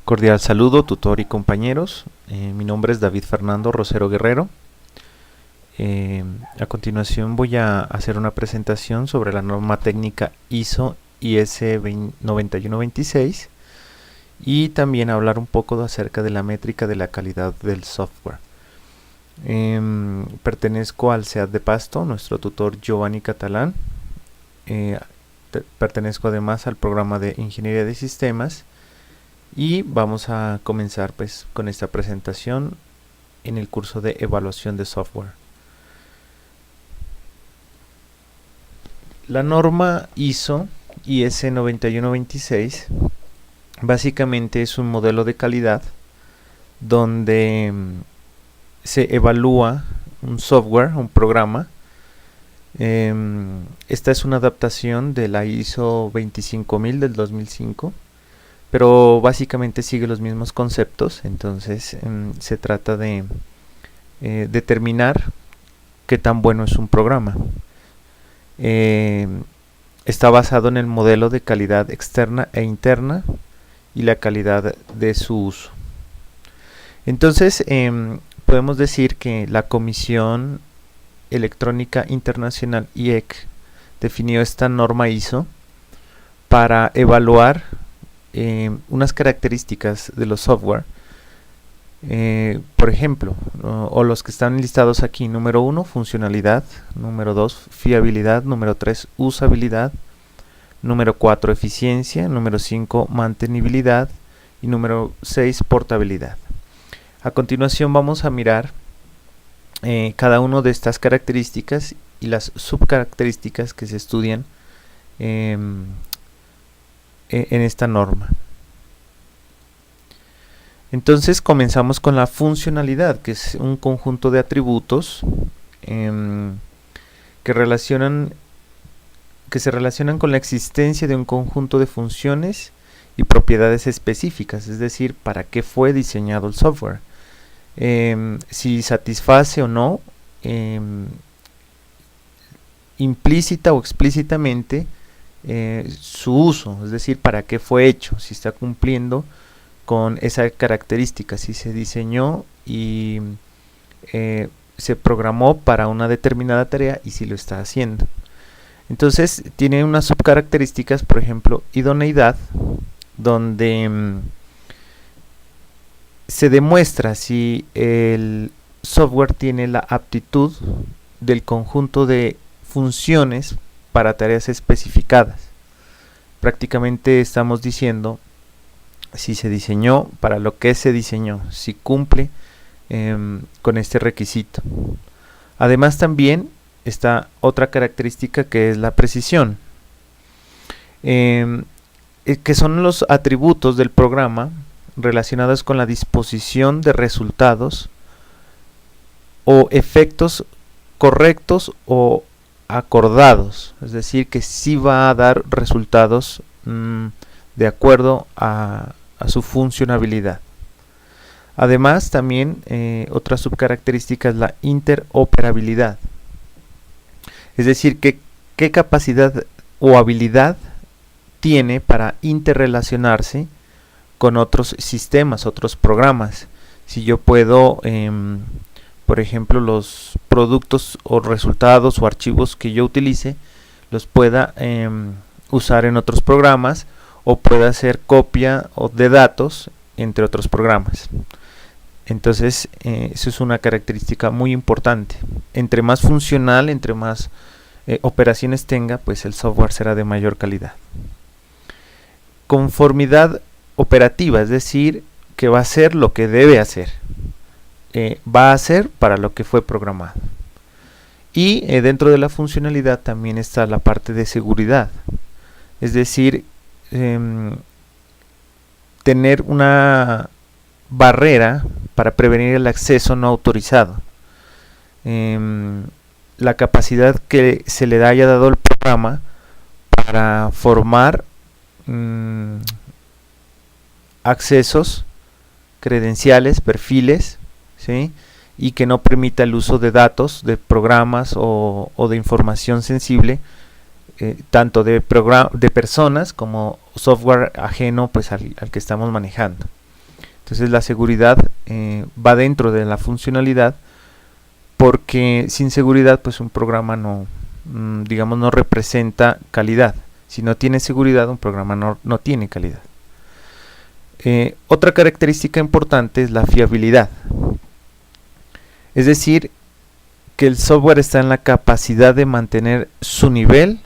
Cordial saludo, tutor y compañeros. Mi nombre es David Fernando Rosero Guerrero. A continuación voy a hacer una presentación sobre la norma técnica ISO IS 9126 y también hablar un poco acerca de la métrica de la calidad del software. Pertenezco al CEAD de Pasto, nuestro tutor Giovanni Catalán. Pertenezco además al programa de Ingeniería de Sistemas. Y vamos a comenzar pues con esta presentación en el curso de evaluación de software. La norma ISO IS 9126 básicamente es un modelo de calidad donde se evalúa un software, un programa. Esta es una adaptación de la ISO 25000 del 2005. Pero básicamente sigue los mismos conceptos. Entonces se trata de determinar qué tan bueno es un programa. Está basado en el modelo de calidad externa e interna y la calidad de su uso. Entonces podemos decir que la Comisión Electrónica Internacional IEC definió esta norma ISO para evaluar unas características de los software, por ejemplo, o los que están listados aquí: número 1, funcionalidad; número 2, fiabilidad; número 3, usabilidad; número 4, eficiencia; número 5, mantenibilidad; y número 6, portabilidad. A continuación vamos a mirar cada una de estas características y las subcaracterísticas que se estudian en esta norma. Entonces comenzamos con la funcionalidad, que es un conjunto de atributos que se relacionan con la existencia de un conjunto de funciones y propiedades específicas, es decir, para qué fue diseñado el software, si satisface o no implícita o explícitamente su uso, es decir, para qué fue hecho, si está cumpliendo con esa característica, si se diseñó y se programó para una determinada tarea y si lo está haciendo. Entonces tiene unas subcaracterísticas, por ejemplo, idoneidad, donde se demuestra si el software tiene la aptitud del conjunto de funciones para tareas especificadas. Prácticamente estamos diciendo si se diseñó para lo que se diseñó, si cumple con este requisito. Además también está otra característica, que es la precisión, que son los atributos del programa relacionados con la disposición de resultados o efectos correctos o acordados, es decir, que sí va a dar resultados de acuerdo a su funcionabilidad. Además también otra subcaracterística es la interoperabilidad, es decir, qué capacidad o habilidad tiene para interrelacionarse con otros sistemas, otros programas. Si yo puedo por ejemplo, los productos o resultados o archivos que yo utilice los pueda usar en otros programas, o pueda hacer copia de datos entre otros programas. Entonces eso es una característica muy importante. Entre más funcional, entre más operaciones tenga, pues el software será de mayor calidad. Conformidad operativa, es decir, que va a hacer lo que debe hacer, va a hacer para lo que fue programado. Y dentro de la funcionalidad también está la parte de seguridad, es decir, tener una barrera para prevenir el acceso no autorizado, la capacidad que se le haya dado al programa para formar accesos, credenciales, perfiles, ¿sí? Y que no permita el uso de datos, de programas o de información sensible, tanto de personas como software ajeno pues al que estamos manejando. Entonces la seguridad va dentro de la funcionalidad, porque sin seguridad pues un programa no, digamos, no representa calidad. Si no tiene seguridad, un programa no tiene calidad. Otra característica importante es la fiabilidad. Es decir, que el software está en la capacidad de mantener su nivel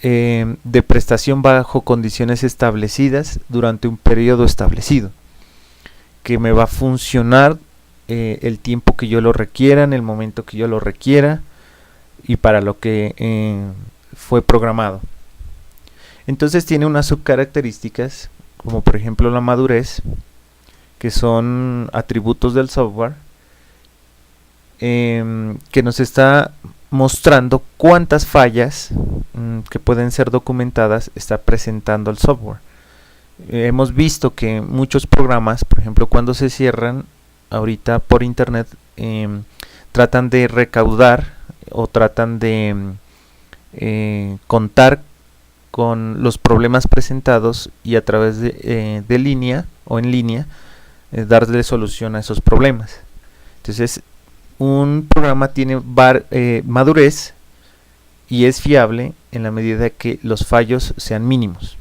de prestación bajo condiciones establecidas durante un periodo establecido, que me va a funcionar el tiempo que yo lo requiera, en el momento que yo lo requiera y para lo que fue programado. Entonces tiene unas subcaracterísticas, como por ejemplo la madurez, que son atributos del software, que nos está mostrando cuántas fallas que pueden ser documentadas está presentando el software. Hemos visto que muchos programas, por ejemplo, cuando se cierran ahorita por internet, tratan de recaudar o tratan de contar con los problemas presentados y a través de línea o en línea darle solución a esos problemas. Entonces un programa tiene madurez y es fiable en la medida que los fallos sean mínimos.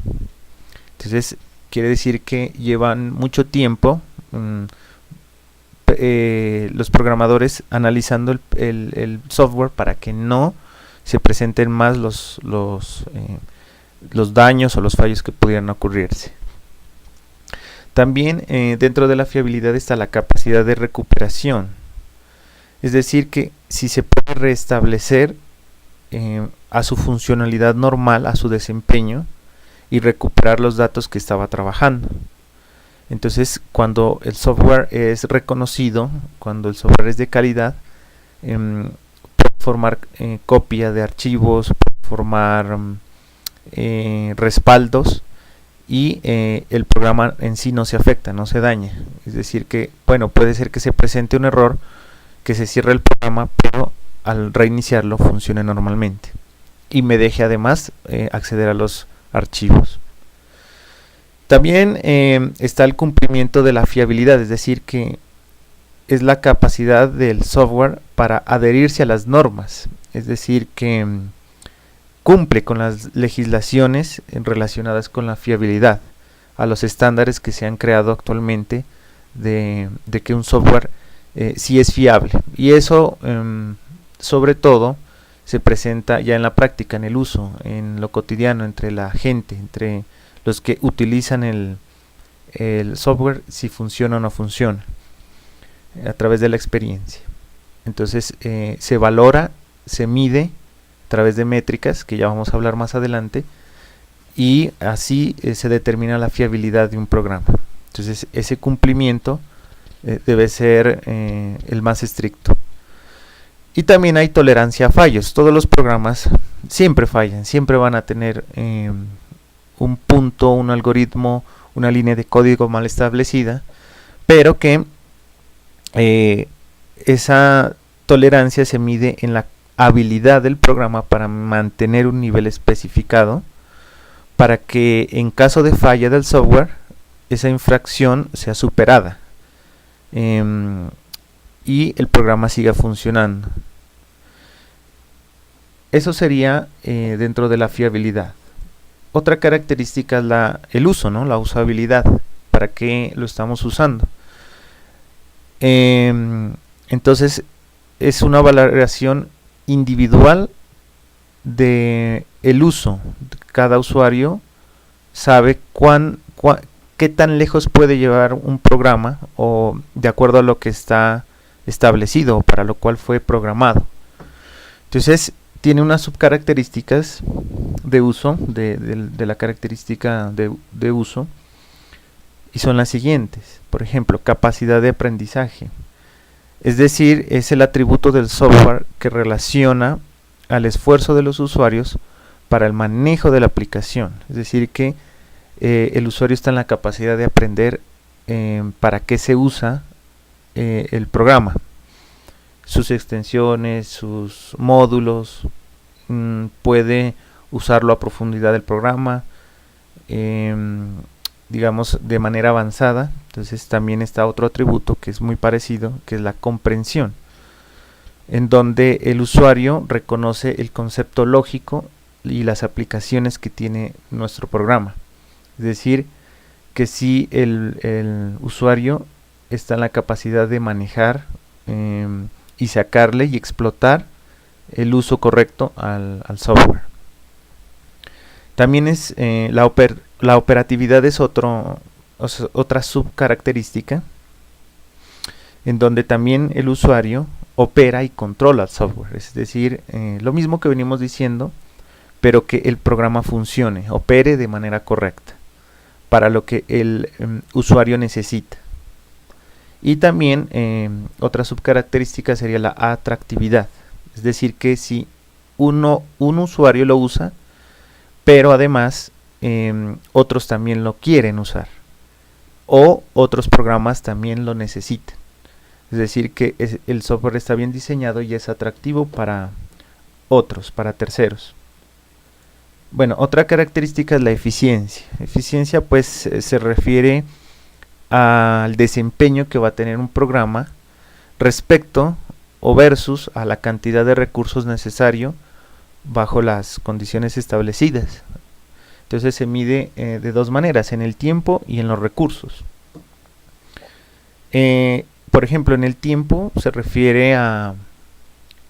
Entonces quiere decir que llevan mucho tiempo los programadores analizando el software para que no se presenten más los daños o los fallos que pudieran ocurrirse. También dentro de la fiabilidad está la capacidad de recuperación. Es decir, que si se puede restablecer a su funcionalidad normal, a su desempeño, y recuperar los datos que estaba trabajando. Entonces, cuando el software es reconocido, cuando el software es de calidad, puede formar copia de archivos, puede formar respaldos, y el programa en sí no se afecta, no se daña. Es decir que, bueno, puede ser que se presente un error, que se cierre el programa, pero al reiniciarlo funcione normalmente y me deje además acceder a los archivos. También está el cumplimiento de la fiabilidad, es decir que es la capacidad del software para adherirse a las normas, es decir que cumple con las legislaciones relacionadas con la fiabilidad, a los estándares que se han creado actualmente de que un software sí es fiable, y eso sobre todo se presenta ya en la práctica, en el uso, en lo cotidiano, entre la gente, entre los que utilizan el software, si funciona o no funciona, a través de la experiencia. Entonces se valora, se mide a través de métricas, que ya vamos a hablar más adelante, y así se determina la fiabilidad de un programa. Entonces ese cumplimiento debe ser el más estricto. Y también hay tolerancia a fallos. Todos los programas siempre fallan, siempre van a tener un punto, un algoritmo, una línea de código mal establecida, pero que esa tolerancia se mide en la habilidad del programa para mantener un nivel especificado, para que en caso de falla del software esa infracción sea superada y el programa siga funcionando. Eso sería dentro de la fiabilidad. Otra característica es el uso, ¿no? La usabilidad. ¿Para qué lo estamos usando? Entonces es una valoración individual de el uso. Cada usuario sabe qué tan lejos puede llevar un programa, o de acuerdo a lo que está establecido o para lo cual fue programado. Entonces tiene unas subcaracterísticas de uso, de la característica de uso, y son las siguientes. Por ejemplo, capacidad de aprendizaje. Es decir, es el atributo del software que relaciona al esfuerzo de los usuarios para el manejo de la aplicación. Es decir, que el usuario está en la capacidad de aprender para qué se usa el programa, sus extensiones, sus módulos, puede usarlo a profundidad del programa, digamos de manera avanzada. Entonces también está otro atributo que es muy parecido, que es la comprensión, en donde el usuario reconoce el concepto lógico y las aplicaciones que tiene nuestro programa. Es decir, que si el usuario está en la capacidad de manejar y sacarle y explotar el uso correcto al software. También es la operatividad es otra subcaracterística en donde también el usuario opera y controla el software, es decir, lo mismo que venimos diciendo, pero que el programa funcione, opere de manera correcta para lo que el usuario necesita. Y también otra subcaracterística sería la atractividad, es decir, que si un usuario lo usa, pero además otros también lo quieren usar, o otros programas también lo necesitan. Es decir, que el software está bien diseñado y es atractivo para otros, para terceros. Bueno, otra característica es la eficiencia. Eficiencia pues se refiere al desempeño que va a tener un programa respecto o versus a la cantidad de recursos necesario bajo las condiciones establecidas. Entonces se mide de dos maneras, en el tiempo y en los recursos. Por ejemplo, en el tiempo se refiere a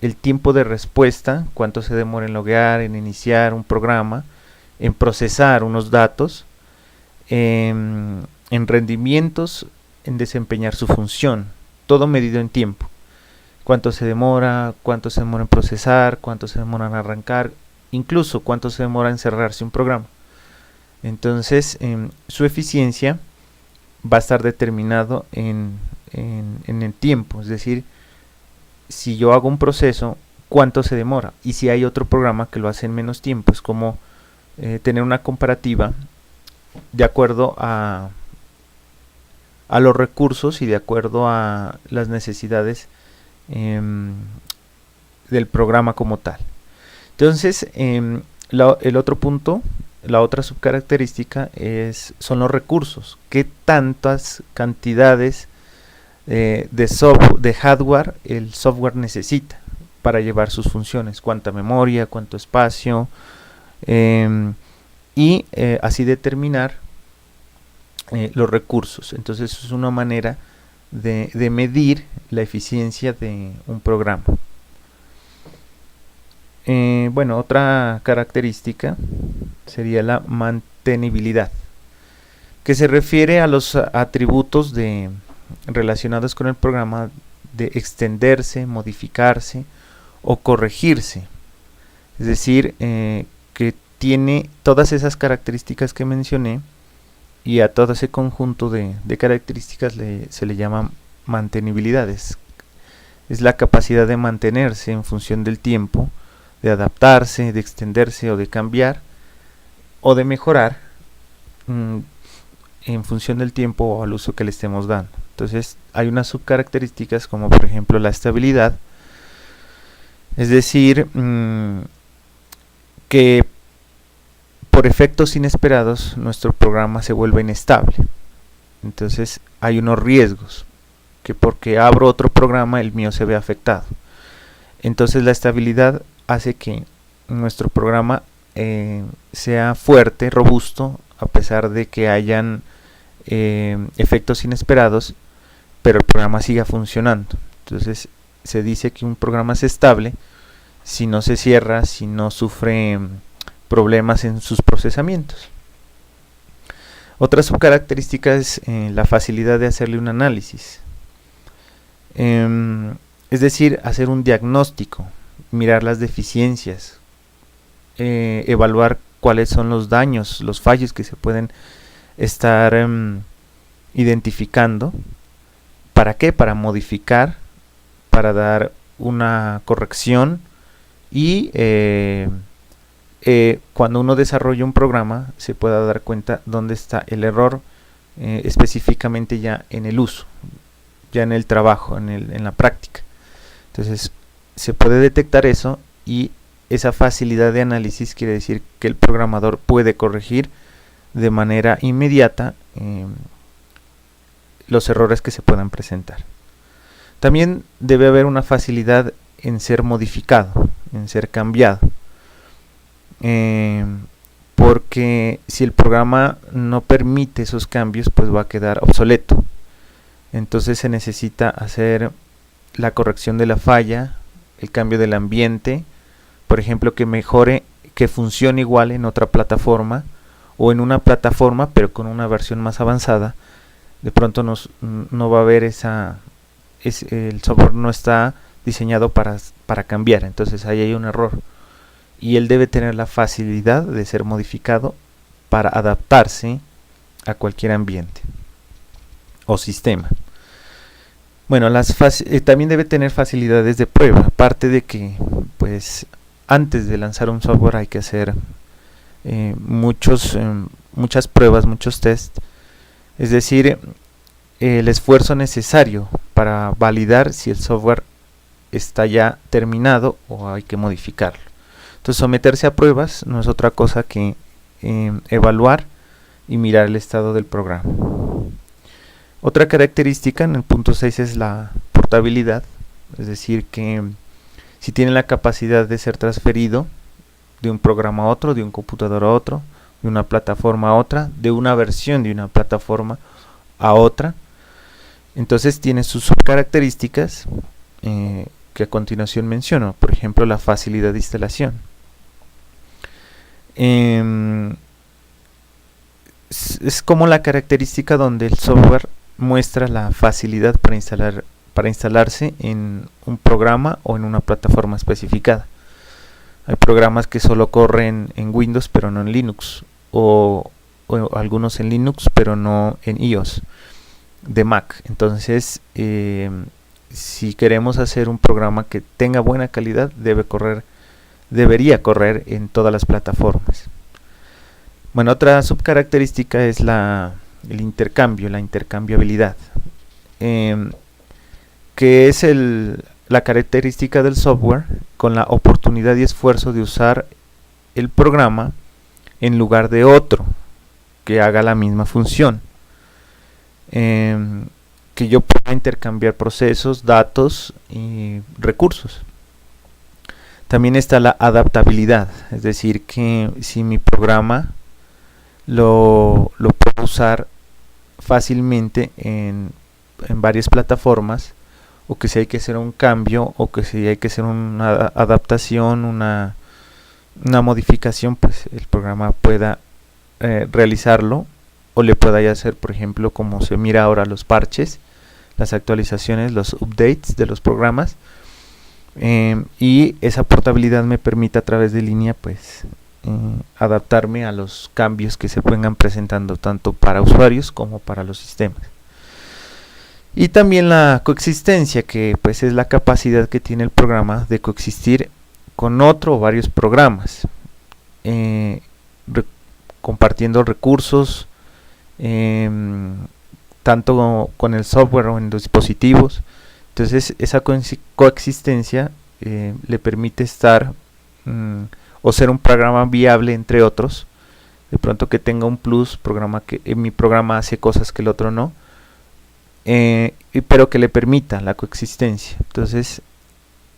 el tiempo de respuesta, cuánto se demora en loguear, en iniciar un programa, en procesar unos datos, en rendimientos, en desempeñar su función, todo medido en tiempo. Cuánto se demora en procesar, cuánto se demora en arrancar, incluso cuánto se demora en cerrarse un programa. Entonces, su eficiencia va a estar determinado en el tiempo, es decir, si yo hago un proceso, cuánto se demora, y si hay otro programa que lo hace en menos tiempo. Es como tener una comparativa de acuerdo a los recursos y de acuerdo a las necesidades del programa como tal. Entonces, el otro punto, la otra subcaracterística son los recursos. ¿Qué tantas cantidades de hardware el software necesita para llevar sus funciones? ¿Cuánta memoria, cuánto espacio? Y así determinar los recursos. Entonces es una manera de medir la eficiencia de un programa. Bueno, otra característica sería la mantenibilidad, que se refiere a los atributos relacionados con el programa de extenderse, modificarse o corregirse. Es decir, que tiene todas esas características que mencioné, y a todo ese conjunto de características se le llama mantenibilidades. Es la capacidad de mantenerse en función del tiempo, de adaptarse, de extenderse o de cambiar o de mejorar en función del tiempo o al uso que le estemos dando. Entonces hay unas subcaracterísticas como por ejemplo la estabilidad, es decir, que por efectos inesperados nuestro programa se vuelve inestable. Entonces hay unos riesgos, que porque abro otro programa el mío se ve afectado. Entonces la estabilidad hace que nuestro programa sea fuerte, robusto, a pesar de que hayan efectos inesperados, pero el programa siga funcionando. Entonces se dice que un programa es estable si no se cierra, si no sufre problemas en sus procesamientos. Otra subcaracterística es la facilidad de hacerle un análisis, es decir, hacer un diagnóstico, mirar las deficiencias, evaluar cuáles son los daños, los fallos que se pueden estar identificando. ¿Para qué? Para modificar, para dar una corrección y cuando uno desarrolla un programa se pueda dar cuenta dónde está el error específicamente ya en el uso, ya en el trabajo, en la práctica. Entonces se puede detectar eso, y esa facilidad de análisis quiere decir que el programador puede corregir de manera inmediata los errores que se puedan presentar. También debe haber una facilidad en ser modificado, en ser cambiado, porque si el programa no permite esos cambios, pues va a quedar obsoleto. Entonces se necesita hacer la corrección de la falla, el cambio del ambiente, por ejemplo, que mejore, que funcione igual en otra plataforma o en una plataforma pero con una versión más avanzada. De pronto no va a haber el software no está diseñado para cambiar, entonces ahí hay un error y él debe tener la facilidad de ser modificado para adaptarse a cualquier ambiente o sistema. Bueno, también debe tener facilidades de prueba, aparte de que pues antes de lanzar un software hay que hacer muchas pruebas, muchos tests, es decir, el esfuerzo necesario para validar si el software está ya terminado o hay que modificarlo. Entonces someterse a pruebas no es otra cosa que evaluar y mirar el estado del programa. Otra característica en el punto 6 es la portabilidad, es decir que si tiene la capacidad de ser transferido de un programa a otro, de un computador a otro, de una plataforma a otra, de una versión de una plataforma a otra. Entonces tiene sus subcaracterísticas que a continuación menciono, por ejemplo la facilidad de instalación. Es como la característica donde el software muestra la facilidad para instalarse en un programa o en una plataforma especificada. Hay programas que solo corren en Windows pero no en Linux, o algunos en Linux pero no en iOS de Mac. Entonces si queremos hacer un programa que tenga buena calidad, debería correr en todas las plataformas. Bueno, otra subcaracterística es el intercambio, la intercambiabilidad, que es la característica del software con la oportunidad y esfuerzo de usar el programa en lugar de otro que haga la misma función, que yo pueda intercambiar procesos, datos y recursos. También está la adaptabilidad, es decir que si mi programa lo puedo usar fácilmente en varias plataformas, o que si hay que hacer un cambio, o que si hay que hacer una adaptación, una modificación, pues el programa pueda realizarlo, o le pueda ya hacer, por ejemplo, como se mira ahora, los parches, las actualizaciones, los updates de los programas, y esa portabilidad me permite a través de línea pues adaptarme a los cambios que se vengan presentando tanto para usuarios como para los sistemas. Y también la coexistencia, que pues es la capacidad que tiene el programa de coexistir con otro o varios programas, compartiendo recursos, tanto con el software o en los dispositivos. Entonces esa coexistencia le permite estar o ser un programa viable entre otros. De pronto que tenga un plus, programa que mi programa hace cosas que el otro no, pero que le permita la coexistencia. Entonces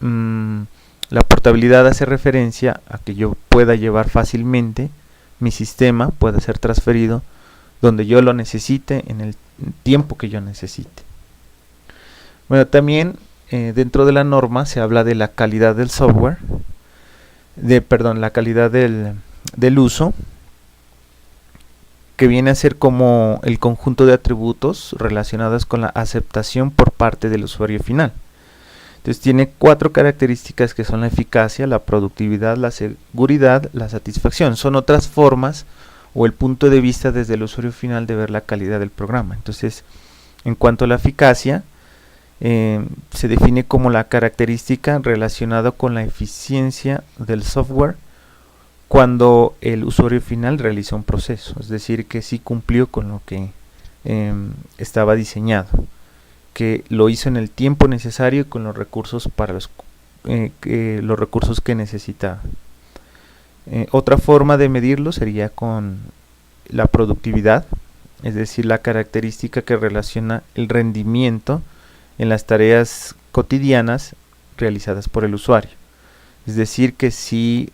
la portabilidad hace referencia a que yo pueda llevar fácilmente mi sistema, pueda ser transferido donde yo lo necesite, en el tiempo que yo necesite. Bueno, también dentro de la norma se habla de la calidad del software, la calidad del uso, que viene a ser como el conjunto de atributos relacionados con la aceptación por parte del usuario final. Entonces tiene 4 características que son la eficacia, la productividad, la seguridad, la satisfacción. Son otras formas o el punto de vista desde el usuario final de ver la calidad del programa. Entonces, en cuanto a la eficacia, se define como la característica relacionada con la eficiencia del software cuando el usuario final realiza un proceso, es decir que sí cumplió con lo que estaba diseñado, que lo hizo en el tiempo necesario y con los recursos para los recursos que necesitaba. Otra forma de medirlo sería con la productividad, es decir, la característica que relaciona el rendimiento en las tareas cotidianas realizadas por el usuario. Es decir, que sí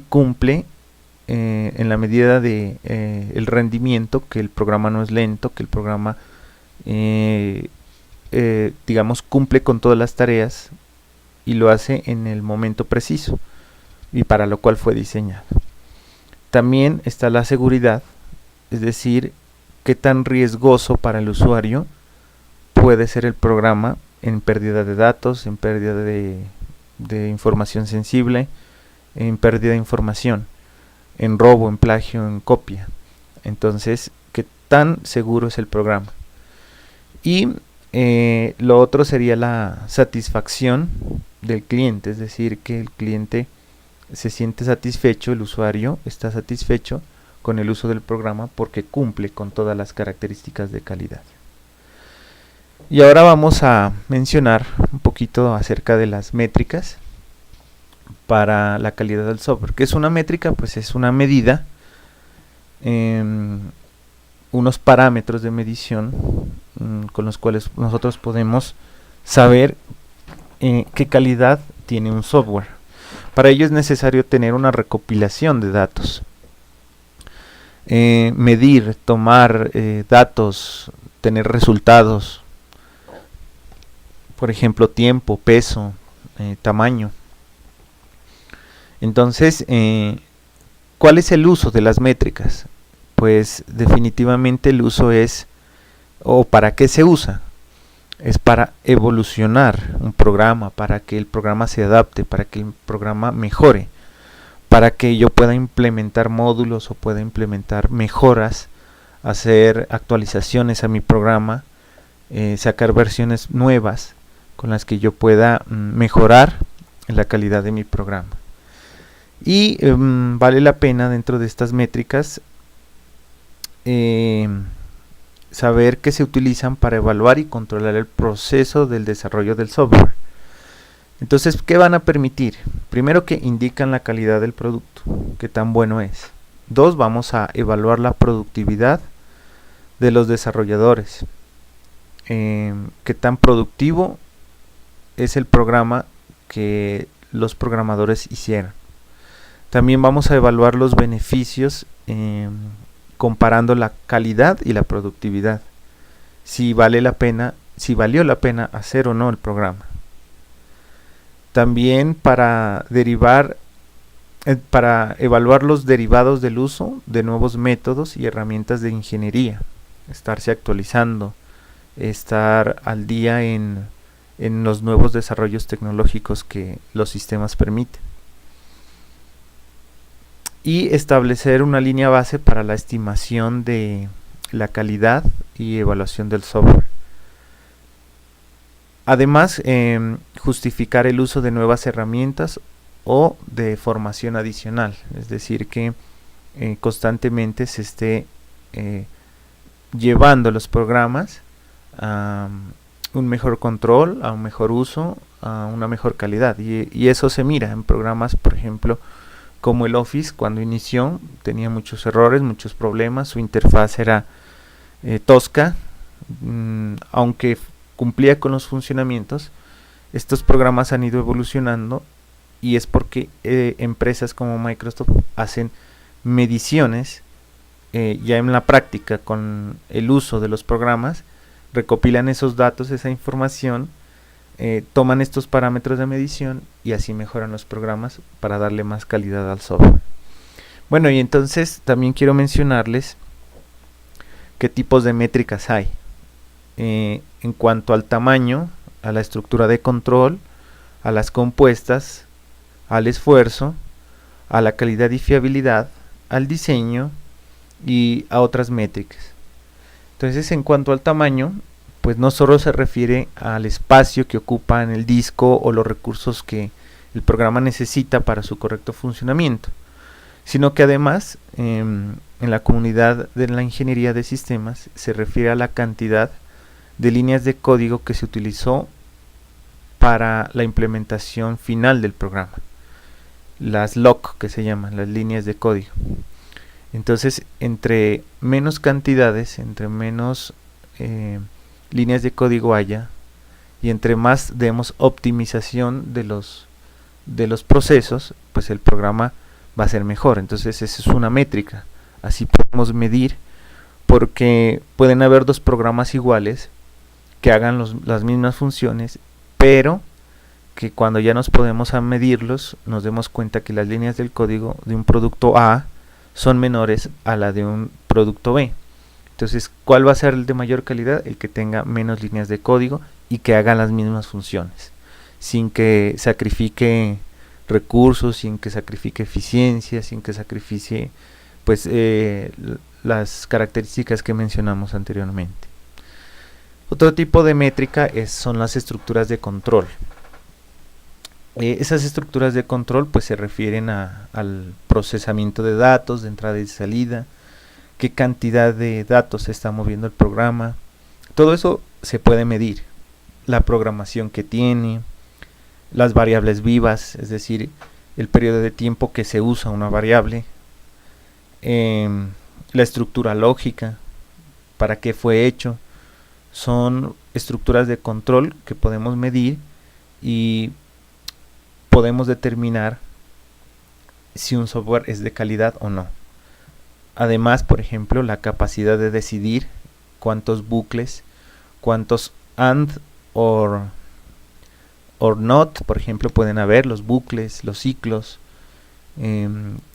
cumple en la medida de el rendimiento, que el programa no es lento, que el programa digamos cumple con todas las tareas y lo hace en el momento preciso y para lo cual fue diseñado. También está la seguridad, es decir, qué tan riesgoso para el usuario puede ser el programa en pérdida de datos, en pérdida de información sensible, en pérdida de información, en robo, en plagio, en copia. Entonces, qué tan seguro es el programa. Y lo otro sería la satisfacción del cliente, es decir, que el cliente se siente satisfecho, el usuario está satisfecho con el uso del programa porque cumple con todas las características de calidad. Y ahora vamos a mencionar un poquito acerca de las métricas para la calidad del software. ¿Qué es una métrica? Pues es una medida, unos parámetros de medición con los cuales nosotros podemos saber qué calidad tiene un software. Para ello es necesario tener una recopilación de datos, medir, tomar datos, tener resultados, por ejemplo tiempo, peso, tamaño. Entonces, ¿cuál es el uso de las métricas? Pues definitivamente el uso es, o para qué se usa, es para evolucionar un programa, para que el programa se adapte, para que el programa mejore, para que yo pueda implementar módulos o pueda implementar mejoras, hacer actualizaciones a mi programa, sacar versiones nuevas con las que yo pueda mejorar la calidad de mi programa. Y vale la pena dentro de estas métricas saber que se utilizan para evaluar y controlar el proceso del desarrollo del software. Entonces, ¿qué van a permitir? Primero, que indican la calidad del producto, qué tan bueno es. 2, vamos a evaluar la productividad de los desarrolladores, qué tan productivo es el programa que los programadores hicieron. También vamos a evaluar los beneficios comparando la calidad y la productividad, si valió la pena hacer o no el programa. También para evaluar los derivados del uso de nuevos métodos y herramientas de ingeniería, estarse actualizando, estar al día en los nuevos desarrollos tecnológicos que los sistemas permiten. Y establecer una línea base para la estimación de la calidad y evaluación del software. Además, justificar el uso de nuevas herramientas o de formación adicional, es decir, que constantemente se esté llevando los programas a un mejor control, a un mejor uso, a una mejor calidad. Y eso se mira en programas, por ejemplo, como el Office. Cuando inició tenía muchos errores, muchos problemas, su interfaz era tosca, aunque cumplía con los funcionamientos. Estos programas han ido evolucionando y es porque empresas como Microsoft hacen mediciones ya en la práctica con el uso de los programas, recopilan esos datos, esa información, toman estos parámetros de medición y así mejoran los programas para darle más calidad al software. Bueno, y entonces también quiero mencionarles qué tipos de métricas hay. En cuanto al tamaño, a la estructura de control, a las compuestas, al esfuerzo, a la calidad y fiabilidad, al diseño y a otras métricas. Entonces, en cuanto al tamaño, pues no solo se refiere al espacio que ocupa en el disco o los recursos que el programa necesita para su correcto funcionamiento, sino que además en la comunidad de la ingeniería de sistemas se refiere a la cantidad de líneas de código que se utilizó para la implementación final del programa, las LOC que se llaman, las líneas de código. Entonces, entre menos cantidades, entre menos líneas de código haya, y entre más demos optimización de los procesos, pues el programa va a ser mejor. Entonces esa es una métrica. Así podemos medir, porque pueden haber dos programas iguales que hagan las mismas funciones, pero que cuando ya nos podemos a medirlos, nos demos cuenta que las líneas del código de un producto A son menores a la de un producto B. Entonces, ¿cuál va a ser el de mayor calidad? El que tenga menos líneas de código y que haga las mismas funciones, sin que sacrifique recursos, sin que sacrifique eficiencia, sin que sacrifique pues las características que mencionamos anteriormente. Otro tipo de métrica son las estructuras de control. Esas estructuras de control pues se refieren al procesamiento de datos de entrada y salida, qué cantidad de datos se está moviendo el programa. Todo eso se puede medir. La programación que tiene, las variables vivas, es decir, el periodo de tiempo que se usa una variable, la estructura lógica, para qué fue hecho. Son estructuras de control que podemos medir y podemos determinar si un software es de calidad o no. Además, por ejemplo, la capacidad de decidir cuántos bucles, cuántos AND or NOT, por ejemplo, pueden haber, los bucles, los ciclos,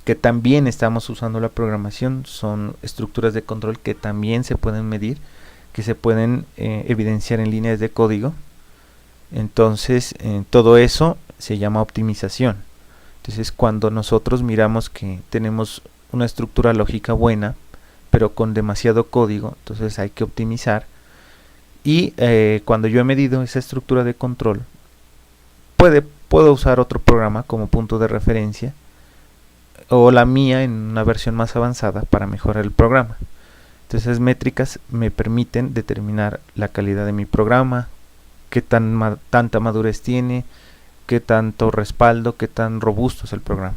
que también estamos usando la programación. Son estructuras de control que también se pueden medir, que se pueden evidenciar en líneas de código. Entonces, todo eso se llama optimización. Entonces, cuando nosotros miramos que tenemos una estructura lógica buena, pero con demasiado código, entonces hay que optimizar. Y cuando yo he medido esa estructura de control, puedo usar otro programa como punto de referencia, o la mía en una versión más avanzada para mejorar el programa. Entonces, esas métricas me permiten determinar la calidad de mi programa, qué tanta madurez tiene, qué tanto respaldo, qué tan robusto es el programa.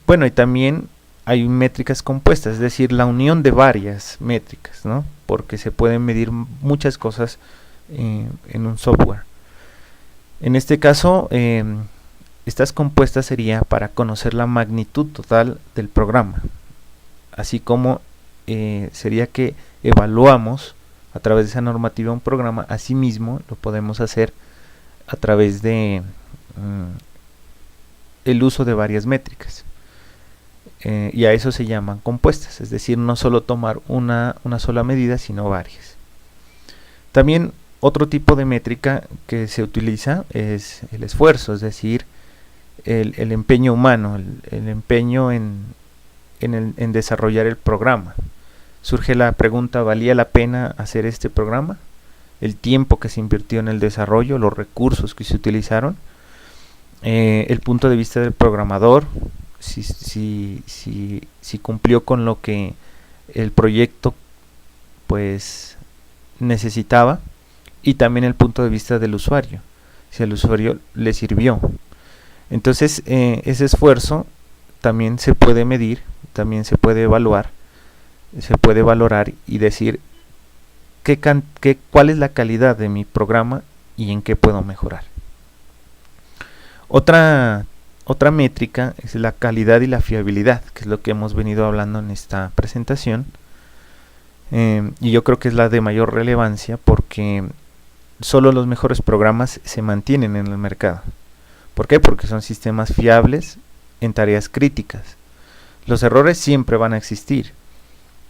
Bueno, y también hay métricas compuestas, es decir, la unión de varias métricas, ¿no? Porque se pueden medir muchas cosas en un software. En este caso, estas compuestas sería para conocer la magnitud total del programa, así como sería que evaluamos a través de esa normativa un programa. Asimismo, lo podemos hacer a través de el uso de varias métricas, y a eso se llaman compuestas, es decir, no solo tomar una sola medida, sino varias. También otro tipo de métrica que se utiliza es el esfuerzo, es decir, el empeño humano, el empeño en desarrollar el programa. Surge la pregunta, ¿valía la pena hacer este programa? El tiempo que se invirtió en el desarrollo, los recursos que se utilizaron, el punto de vista del programador, si cumplió con lo que el proyecto pues necesitaba, y también el punto de vista del usuario, si al usuario le sirvió. Entonces ese esfuerzo también se puede medir, también se puede evaluar, se puede valorar y decir cuál es la calidad de mi programa y en qué puedo mejorar. Otra métrica es la calidad y la fiabilidad, que es lo que hemos venido hablando en esta presentación, y yo creo que es la de mayor relevancia, porque solo los mejores programas se mantienen en el mercado. ¿Por qué? Porque son sistemas fiables en tareas críticas. Los errores siempre van a existir,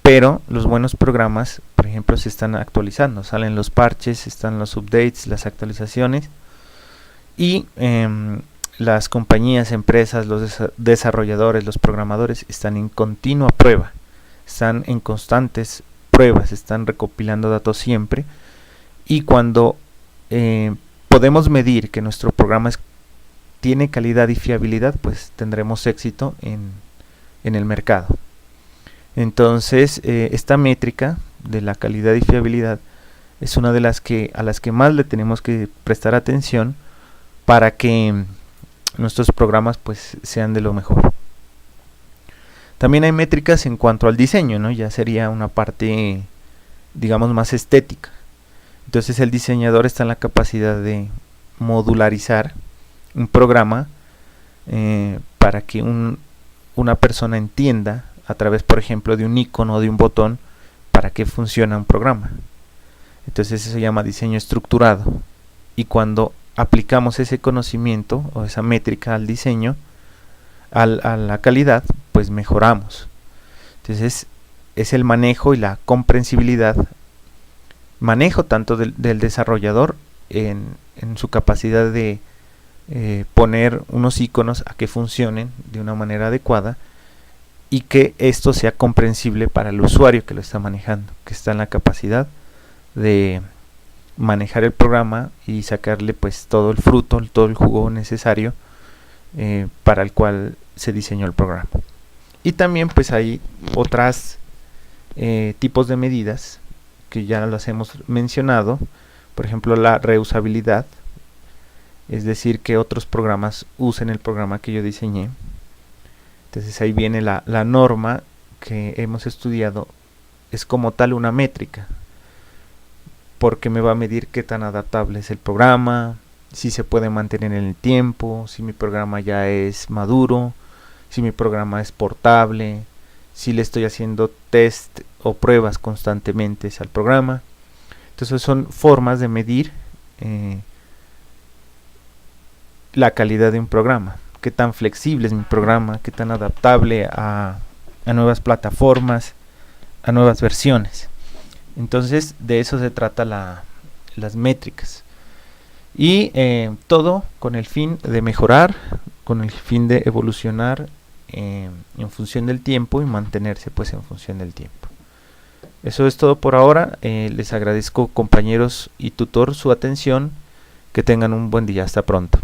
pero los buenos programas, por ejemplo, se están actualizando, salen los parches, están los updates, las actualizaciones, y las compañías, empresas, los desarrolladores, los programadores están en continua prueba, están en constantes pruebas, están recopilando datos siempre, y cuando podemos medir que nuestro programa tiene calidad y fiabilidad, pues tendremos éxito en el mercado. Entonces, esta métrica de la calidad y fiabilidad es una de las a las que más le tenemos que prestar atención para que nuestros programas pues sean de lo mejor. También hay métricas en cuanto al diseño, ¿no? Ya sería una parte, digamos, más estética. Entonces el diseñador está en la capacidad de modularizar un programa para que una persona entienda a través, por ejemplo, de un icono o de un botón para qué funciona un programa. Entonces eso se llama diseño estructurado. Y cuando aplicamos ese conocimiento o esa métrica al diseño, a la calidad, pues mejoramos. Entonces es el manejo y la comprensibilidad, manejo tanto del desarrollador en su capacidad de poner unos iconos a que funcionen de una manera adecuada y que esto sea comprensible para el usuario que lo está manejando, que está en la capacidad de manejar el programa y sacarle pues todo el fruto, todo el jugo necesario para el cual se diseñó el programa. Y también pues hay otras tipos de medidas que ya las hemos mencionado, por ejemplo la reusabilidad, es decir, que otros programas usen el programa que yo diseñé. Entonces ahí viene la norma que hemos estudiado, es como tal una métrica, porque me va a medir qué tan adaptable es el programa, si se puede mantener en el tiempo, si mi programa ya es maduro, si mi programa es portable, si le estoy haciendo test o pruebas constantemente al programa. Entonces son formas de medir la calidad de un programa, qué tan flexible es mi programa, qué tan adaptable a nuevas plataformas, a nuevas versiones. Entonces de eso se trata las métricas. Y todo con el fin de mejorar, con el fin de evolucionar en función del tiempo y mantenerse pues en función del tiempo. Eso es todo por ahora. Les agradezco, compañeros y tutor, su atención. Que tengan un buen día. Hasta pronto.